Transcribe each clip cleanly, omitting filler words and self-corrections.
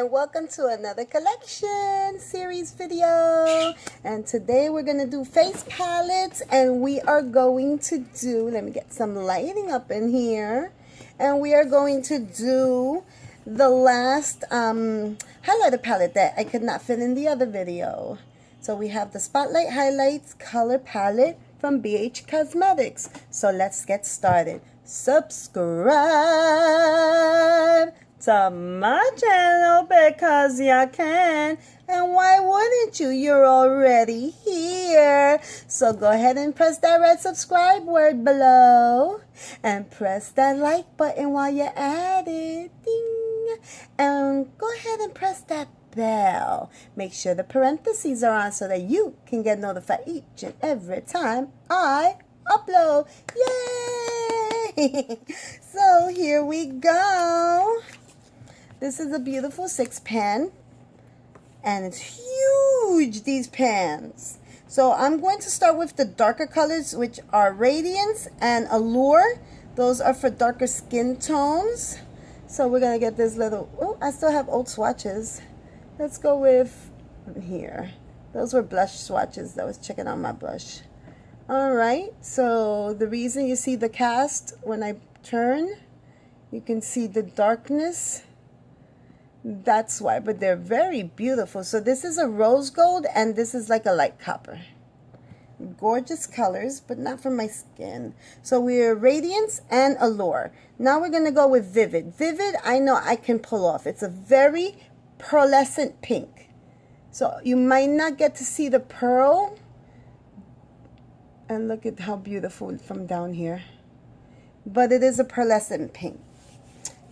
and welcome to another collection series video. And today we're going to do face palettes, and we are going to do, let me get some lighting up in here, and we are going to do the last highlighter palette that I could not fit in the other video. So we have the Spotlight Highlights Color Palette from BH Cosmetics. So let's get started. Subscribe to my channel because you can, and why wouldn't you? You're already here. So go ahead and press that red subscribe word below, and press that like button while you're at it. Ding. And go ahead and press that bell. Make sure the parentheses are on so that you can get notified each and every time I upload. Yay! So here we go. This is a beautiful 6 pan, and it's huge, these pans. So I'm going to start with the darker colors, which are Radiance and Allure. Those are for darker skin tones. So we're going to get this little, oh, I still have old swatches. Let's go with here. Those were blush swatches. I was checking out my blush. All right, so the reason you see the cast when I turn, you can see the darkness. That's why, but they're very beautiful. So this is a rose gold, and this is like a light copper. Gorgeous colors, but not for my skin. So we're Radiance and Allure. Now we're going to go with Vivid. Vivid, I know I can pull off. It's a very pearlescent pink. So you might not get to see the pearl. And look at how beautiful from down here. But it is a pearlescent pink.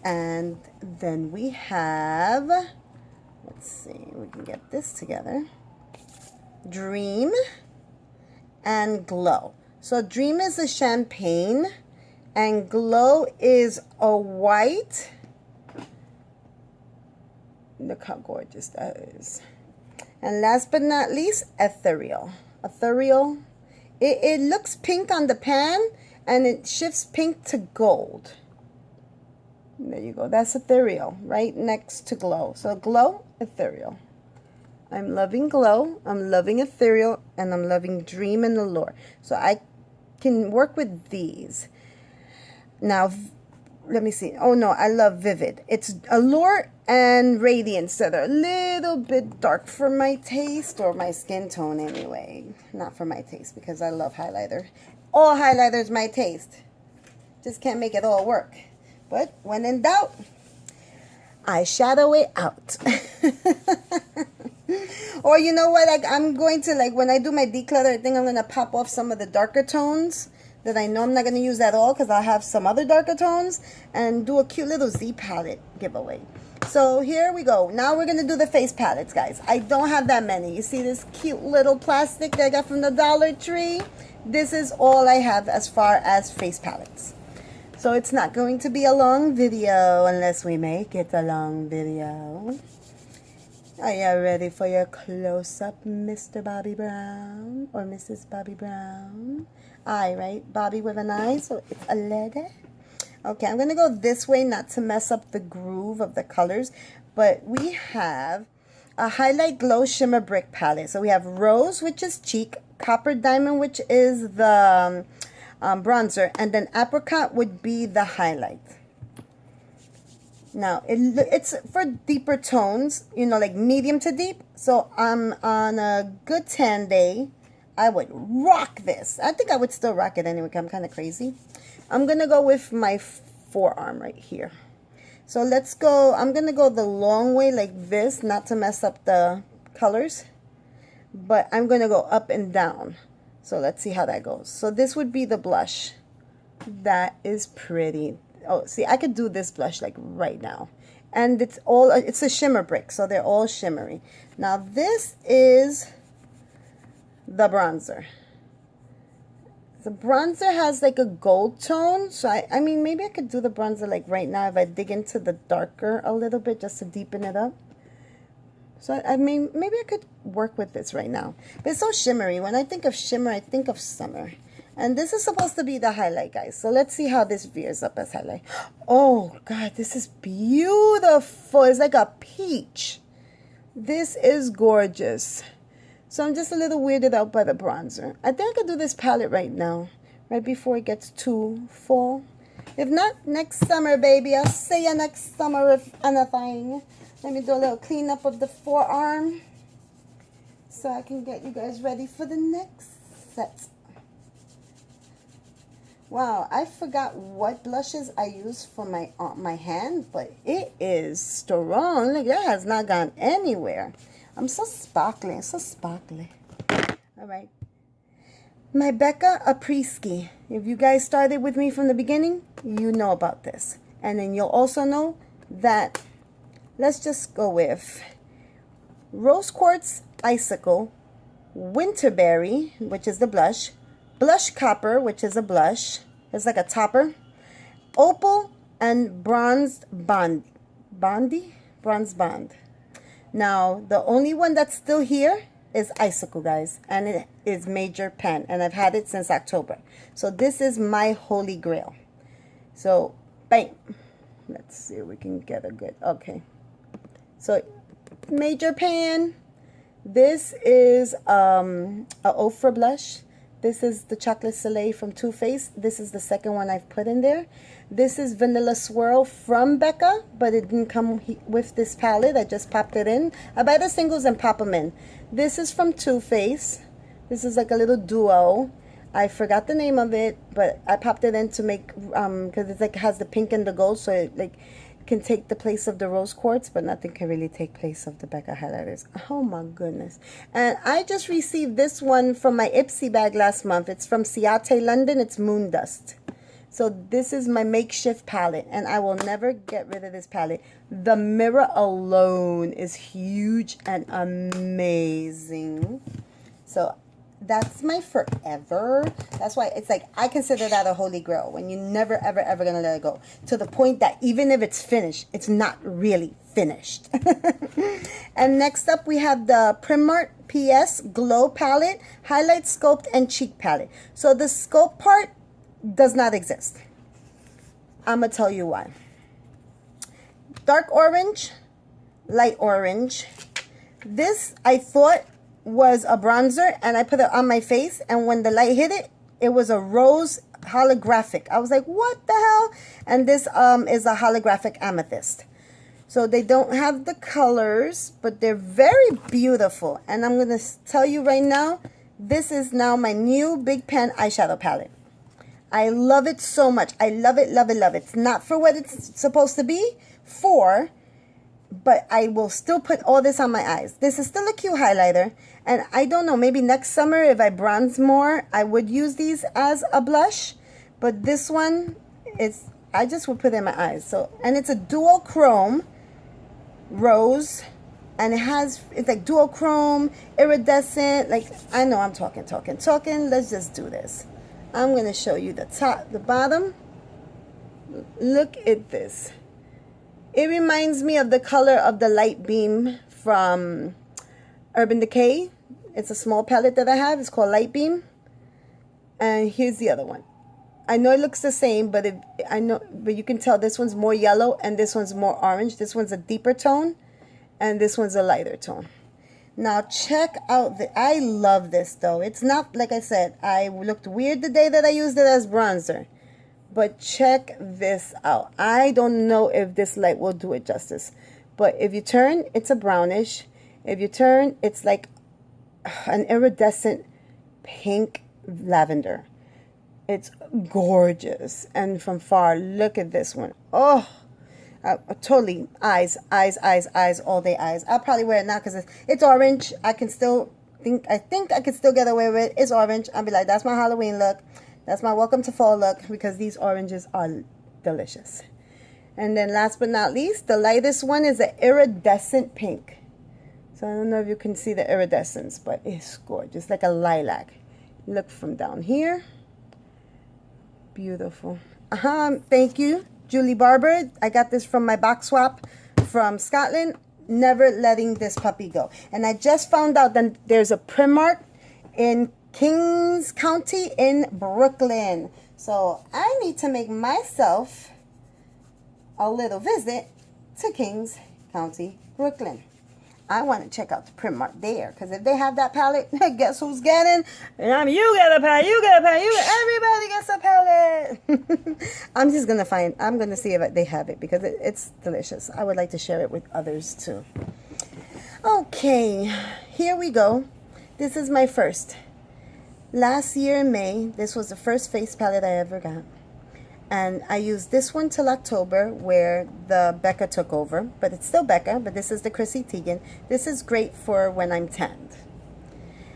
And then we have, let's see, we can get this together. Dream and Glow. So Dream is a champagne, and Glow is a white. Look how gorgeous that is. And last but not least, Ethereal. Ethereal. It looks pink on the pan, and it shifts pink to gold. There you go. That's Ethereal, right next to Glow. So Glow, Ethereal. I'm loving Glow, I'm loving Ethereal, and I'm loving Dream and Allure. So I can work with these. Now, let me see. Oh, no, I love Vivid. It's Allure and Radiance that are a little bit dark for my taste, or my skin tone anyway. Not for my taste, because I love highlighter. All highlighters my taste. Just can't make it all work. But when in doubt, I shadow it out. Or you know what, like I'm going to, like when I do my declutter, I think I'm going to pop off some of the darker tones that I know I'm not going to use at all, because I'll have some other darker tones, and do a cute little Z palette giveaway. So here we go. Now we're going to do the face palettes, guys. I don't have that many. You see this cute little plastic that I got from the Dollar Tree? This is all I have as far as face palettes. So it's not going to be a long video unless we make it a long video. Are you ready for your close-up, Mr. Bobby Brown? Or Mrs. Bobby Brown? I, right? Bobby with an I, so it's a letter. Okay, I'm going to go this way, not to mess up the groove of the colors. But we have a Highlight Glow Shimmer Brick palette. So we have Rose, which is cheek. Copper Diamond, which is the bronzer, and then Apricot would be the highlight. Now it's for deeper tones, you know, like medium to deep. So on a good tan day, I would rock this. I think I would still rock it anyway, I'm kind of crazy. I'm gonna go with my forearm right here. So let's go. I'm gonna go the long way like this, not to mess up the colors, but I'm gonna go up and down. So let's see how that goes. So this would be the blush. That is pretty. Oh, see, I could do this blush like right now. And it's a shimmer brick, so they're all shimmery. Now this is the bronzer. The bronzer has like a gold tone. So I mean, maybe I could do the bronzer like right now if I dig into the darker a little bit just to deepen it up. So, I mean, maybe I could work with this right now. But it's so shimmery. When I think of shimmer, I think of summer. And this is supposed to be the highlight, guys. So let's see how this veers up as highlight. Oh, God, this is beautiful. It's like a peach. This is gorgeous. So I'm just a little weirded out by the bronzer. I think I could do this palette right now, right before it gets too full. If not, next summer, baby. I'll see you next summer if anything. Let me do a little cleanup of the forearm so I can get you guys ready for the next set. Wow, I forgot what blushes I use for my hand, but it is strong. Look, that has not gone anywhere. I'm so sparkly, so sparkly. All right. My Becca Aprisky. If you guys started with me from the beginning, you know about this. And then you'll also know that, let's just go with Rose Quartz Icicle, Winterberry, which is the blush, Blush Copper, which is a blush. It's like a topper. Opal and Bronzed Bond. Bronze Bond. Now, the only one that's still here is Icicle, guys. And it is Major Pen. And I've had it since October. So this is my holy grail. So, bam. Let's see if we can get a good... Okay. So, Major Pen. This is a Ofra blush. This is the Chocolate Soleil from Too Faced. This is the second one I've put in there. This is Vanilla Swirl from Becca, but it didn't come with this palette. I just popped it in. I buy the singles and pop them in. This is from Too Faced. This is like a little duo. I forgot the name of it, but I popped it in to make, because it's like has the pink and the gold, so it like can take the place of the Rose Quartz, but nothing can really take place of the Becca highlighters. Oh my goodness. And I just received this one from my Ipsy bag last month. It's from Ciate London. It's Moon Dust. So this is my makeshift palette, and I will never get rid of this palette. The mirror alone is huge and amazing. So that's my forever. That's why it's like I consider that a holy grail, when you're never ever ever gonna let it go, to the point that even if it's finished, it's not really finished. And next up we have the Primark PS Glow Palette, Highlight, Sculpt, and Cheek Palette. So the sculpt part does not exist. I'm gonna tell you why. Dark orange, light orange. This I thought was a bronzer, and I put it on my face, and when the light hit it, it was a rose holographic. I was like, what the hell? And this is a holographic amethyst. So they don't have the colors, but they're very beautiful. And I'm gonna tell you right now, this is now my new Big Pen eyeshadow palette. I love it so much. I love it, love it, love it. It's not for what it's supposed to be for, but I will still put all this on my eyes. This is still a cute highlighter. And I don't know, maybe next summer if I bronze more, I would use these as a blush. But this one, I just would put it in my eyes. So, and it's a dual chrome rose. And it's like dual chrome, iridescent. Like, I know I'm talking. Let's just do this. I'm going to show you the top, the bottom. Look at this. It reminds me of the color of the Light Beam from Urban Decay. It's a small palette that I have. It's called Light Beam. And here's the other one. I know it looks the same, but you can tell this one's more yellow and this one's more orange. This one's a deeper tone and this one's a lighter tone. Now check out I love this though. It's not, like I said, I looked weird the day that I used it as bronzer. But check this out. I don't know if this light will do it justice. But if you turn, it's a brownish. If you turn, it's like an iridescent pink lavender. It's gorgeous. And from far, look at this one. Oh, totally eyes all day eyes. I'll probably wear it now because it's orange. I think I could still get away with it. It's orange. I'll be like, that's my Halloween look. That's my welcome to fall look, because these oranges are delicious. And then last but not least, the lightest one is an iridescent pink. So I don't know if you can see the iridescence, but it's gorgeous, like a lilac. Look from down here. Beautiful. Thank you, Julie Barber. I got this from my box swap from Scotland. Never letting this puppy go. And I just found out that there's a Primark in Kings County in Brooklyn. So I need to make myself a little visit to Kings County, Brooklyn. I want to check out the print mart there, because if they have that palette, guess who's getting? You get a palette, you get a palette, everybody gets a palette. I'm going to see if they have it, because it's delicious. I would like to share it with others too. Okay, here we go. This is my first. Last year in May, this was the first face palette I ever got. And I used this one till October, where the Becca took over. But it's still Becca, but this is the Chrissy Teigen. This is great for when I'm tanned.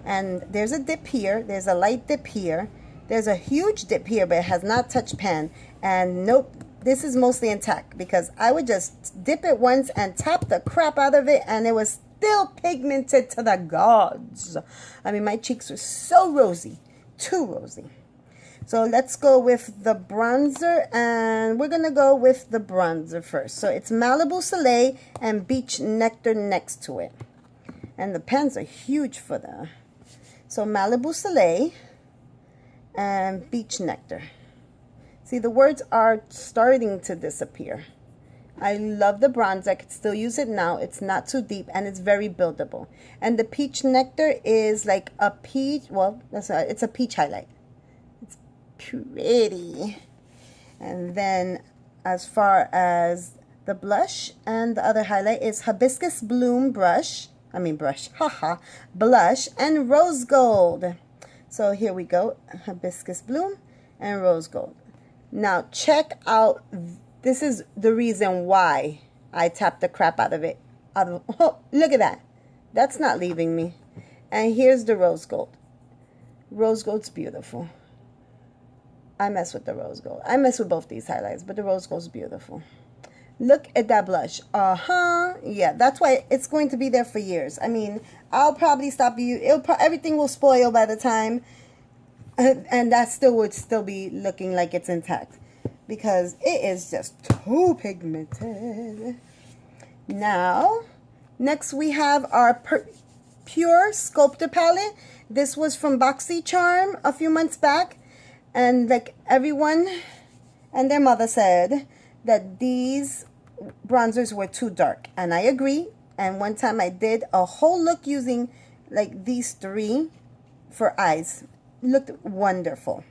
And there's a dip here. There's a light dip here. There's a huge dip here, but it has not touched pan. And nope, this is mostly intact, because I would just dip it once and tap the crap out of it, and it was still pigmented to the gods. I mean, my cheeks were so rosy, too rosy. So let's go with the bronzer, and we're going to go with the bronzer first. So it's Malibu Soleil and Beach Nectar next to it. And the pens are huge for that. So Malibu Soleil and Beach Nectar. See, the words are starting to disappear. I love the bronzer. I could still use it now. It's not too deep, and it's very buildable. And the Peach Nectar is like a peach. Well, it's a peach highlight. It's pretty. And then as far as the blush, and the other highlight is Hibiscus Bloom blush, and Rose Gold. So here we go, Hibiscus Bloom and Rose Gold. Now check out, this is the reason why I tapped the crap out of it. Oh, look at that. That's not leaving me. And here's the Rose Gold. Rose Gold's beautiful. I mess with the Rose Gold. I mess with both these highlights, but the Rose Gold's beautiful. Look at that blush. Yeah, that's why it's going to be there for years. I mean, I'll probably stop everything will spoil by the time, and that would still be looking like it's intact, because it is just too pigmented. Now, next we have our Pure Sculptor palette. This was from BoxyCharm a few months back, and like everyone and their mother said that these bronzers were too dark, and I agree. And one time I did a whole look using like these three for eyes. Looked wonderful.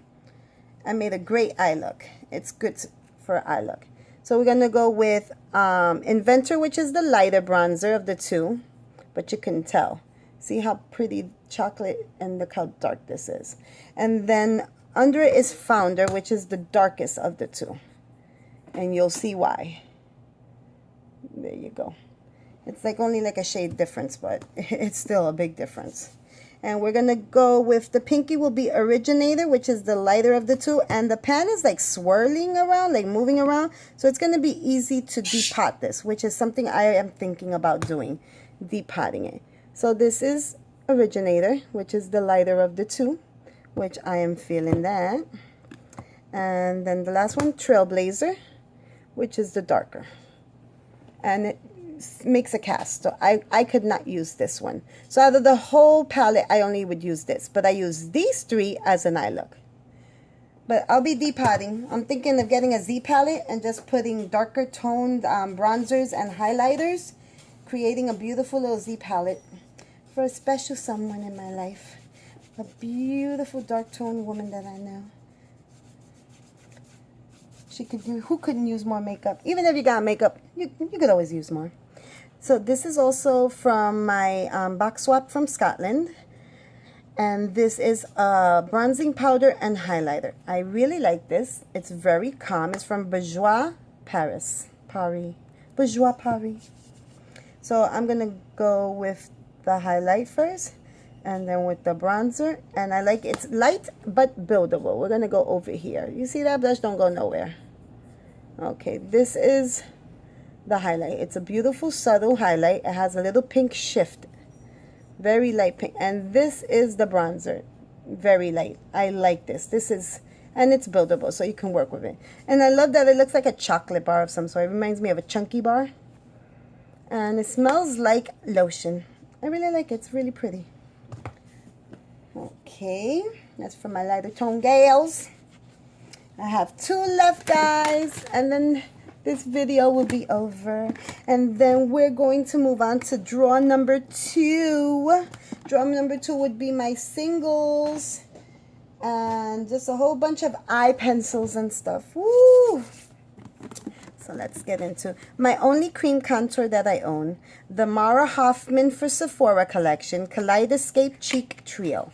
I made a great eye look. It's good for eye look. So we're gonna go with Inventor, which is the lighter bronzer of the two, but you can tell. See how pretty chocolate, and look how dark this is. And then under it is Founder, which is the darkest of the two. And you'll see why. There you go. It's like only like a shade difference, but it's still a big difference. And we're going to go with the pinky will be Originator, which is the lighter of the two. And the pan is like swirling around, like moving around. So it's going to be easy to depot this, which is something I am thinking about doing, depotting it. So this is Originator, which is the lighter of the two, which I am feeling that. And then the last one, Trailblazer, which is the darker. And it makes a cast, so I could not use this one. So out of the whole palette, I only would use this, but I use these three as an eye look. But I'll be depotting. I'm thinking of getting a Z palette and just putting darker toned bronzers and highlighters, creating a beautiful little Z palette for a special someone in my life. A beautiful dark toned woman that I know. Who couldn't use more makeup? Even if you got makeup, you could always use more. So this is also from my box swap from Scotland. And this is a bronzing powder and highlighter. I really like this. It's very calm. It's from Bourjois Paris. Bourjois Paris. So I'm going to go with the highlight first, and then with the bronzer. And I like it's light but buildable. We're going to go over here. You see that blush? Don't go nowhere. Okay, this is the highlight. It's a beautiful subtle highlight. It has a little pink shift, very light pink. And this is the bronzer, very light. I like this. And it's buildable, so you can work with it. And I love that it looks like a chocolate bar of some sort. It reminds me of a chunky bar, and it smells like lotion. I really like it. It's really pretty. Okay, that's for my lighter tone gals. I have 2 left, guys, and then this video will be over. And then we're going to move on to draw number 2. Draw number 2 would be my singles and just a whole bunch of eye pencils and stuff. Woo! So let's get into my only cream contour that I own, the Mara Hoffman for Sephora collection, Kaleidoscape Cheek Trio.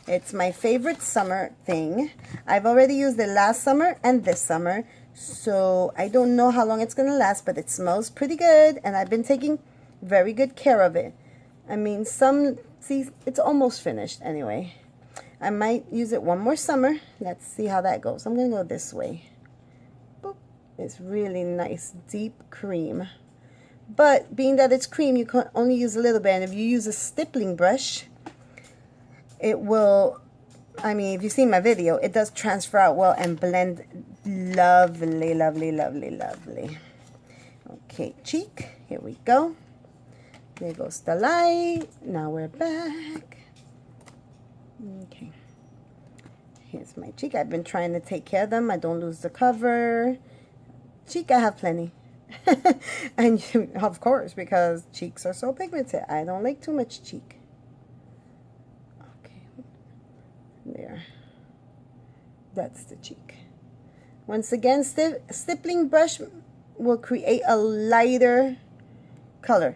It's my favorite summer thing. I've already used it last summer and this summer, so I don't know how long it's going to last, but it smells pretty good, and I've been taking very good care of it. I mean, see, it's almost finished anyway. I might use it one more summer. Let's see how that goes. I'm going to go this way. Boop. It's really nice, deep cream. But being that it's cream, you can only use a little bit, and if you use a stippling brush, it will, I mean, if you've seen my video, it does transfer out well and blend lovely, lovely, lovely, lovely. Okay, cheek, here we go. There goes the light. Now we're back. Okay. Here's my cheek. I've been trying to take care of them. I don't lose the cover. Cheek, I have plenty. And of course, because cheeks are so pigmented, I don't like too much cheek. There, that's the cheek. Once again, stippling brush will create a lighter color,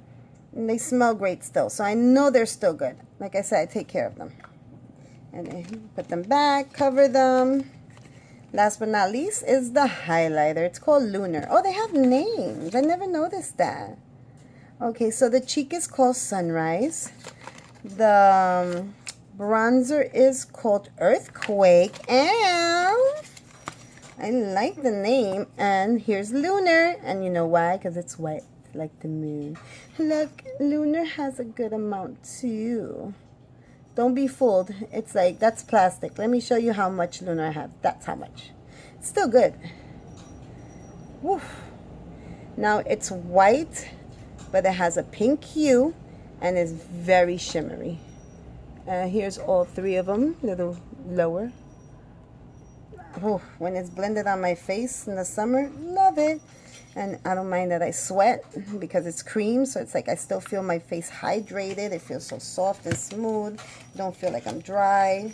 and they smell great still, so I know they're still good. Like I said, I take care of them, and then put them back, cover them. Last but not least is the highlighter. It's called Lunar. Oh, they have names. I never noticed that. Okay, so the cheek is called Sunrise. The bronzer is called Earthquake. And I like the name. And here's Lunar. And you know why? Because it's white like the moon. Look, Lunar has a good amount too. Don't be fooled. It's like, that's plastic. Let me show you how much Lunar I have. That's how much. It's still good. Woo. Now it's white, but it has a pink hue and is very shimmery. Here's all 3 of them, a little lower. Oh, when it's blended on my face in the summer, love it. And I don't mind that I sweat because it's cream, so it's like I still feel my face hydrated. It feels so soft and smooth. Don't feel like I'm dry.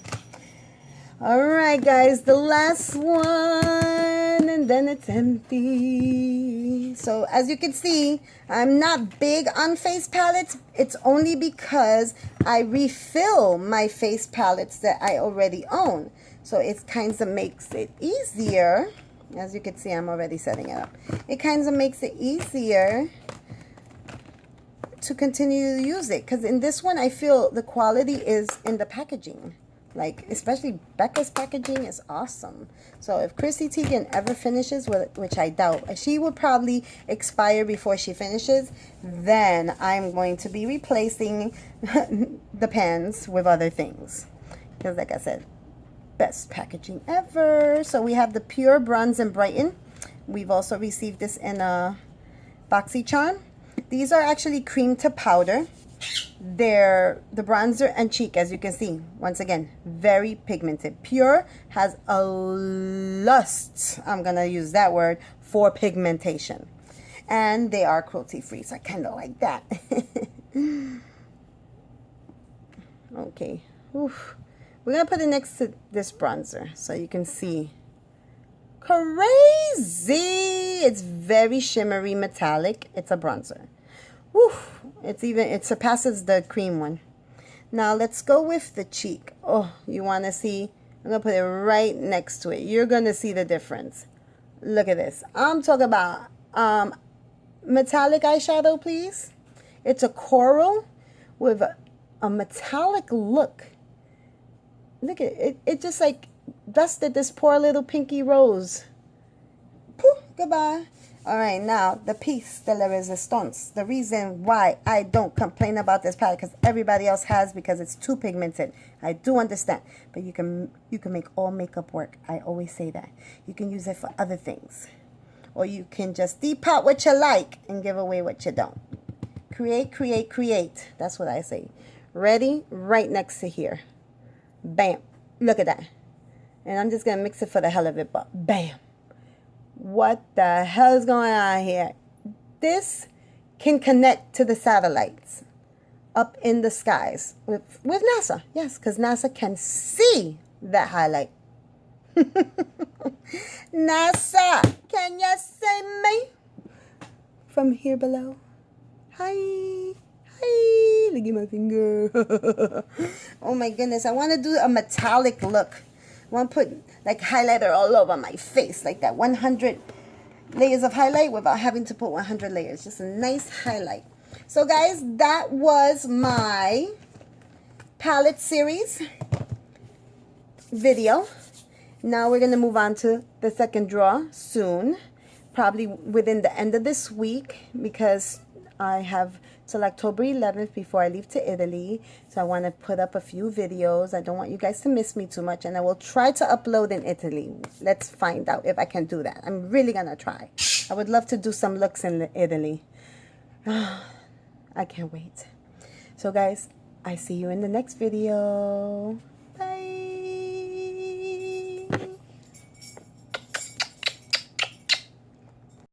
All right, guys, the last one, and then it's empty. So as you can see, I'm not big on face palettes. It's only because I refill my face palettes that I already own. So it kind of makes it easier. As you can see, I'm already setting it up. It kind of makes it easier to continue to use it. Because in this one, I feel the quality is in the packaging. Like, especially Becca's packaging is awesome. So if Chrissy Teigen ever finishes, which I doubt, she would probably expire before she finishes, then I'm going to be replacing the pens with other things. Because like I said, best packaging ever. So we have the Pure Bronze and Brighten. We've also received this in a BoxyCharm. These are actually cream to powder. They're the bronzer and cheek, as you can see. Once again, very pigmented. Pure has a lust, I'm gonna use that word, for pigmentation. And they are cruelty free, so I kind of like that. Okay. Oof. We're going to put it next to this bronzer so you can see. Crazy! It's very shimmery metallic. It's a bronzer. Woo! It surpasses the cream one. Now let's go with the cheek. Oh, you want to see? I'm going to put it right next to it. You're going to see the difference. Look at this. I'm talking about metallic eyeshadow, please. It's a coral with a metallic look. Look at it. It just like dusted this poor little pinky rose. Poof, goodbye. All right, now the piece de la resistance. The reason why I don't complain about this palette, because everybody else has, because it's too pigmented. I do understand, but you can make all makeup work. I always say that. You can use it for other things, or you can just depot what you like and give away what you don't. Create, create, create. That's what I say. Ready? Right next to here. Bam. Look at that. And I'm just going to mix it for the hell of it, but bam. What the hell is going on here? This can connect to the satellites up in the skies with NASA. Yes, because NASA can see that highlight. NASA, can you see me? From here below. Hi. Hi. Look at my finger. Oh my goodness. I want to do a metallic look. I want to put like highlighter all over my face. Like that 100 layers of highlight without having to put 100 layers. Just a nice highlight. So guys, that was my palette series video. Now we're going to move on to the second draw soon. Probably within the end of this week, because I have till October 11th before I leave to Italy. So I want to put up a few videos. I don't want you guys to miss me too much. And I will try to upload in Italy. Let's find out if I can do that. I'm really going to try. I would love to do some looks in Italy. I can't wait. So guys, I see you in the next video.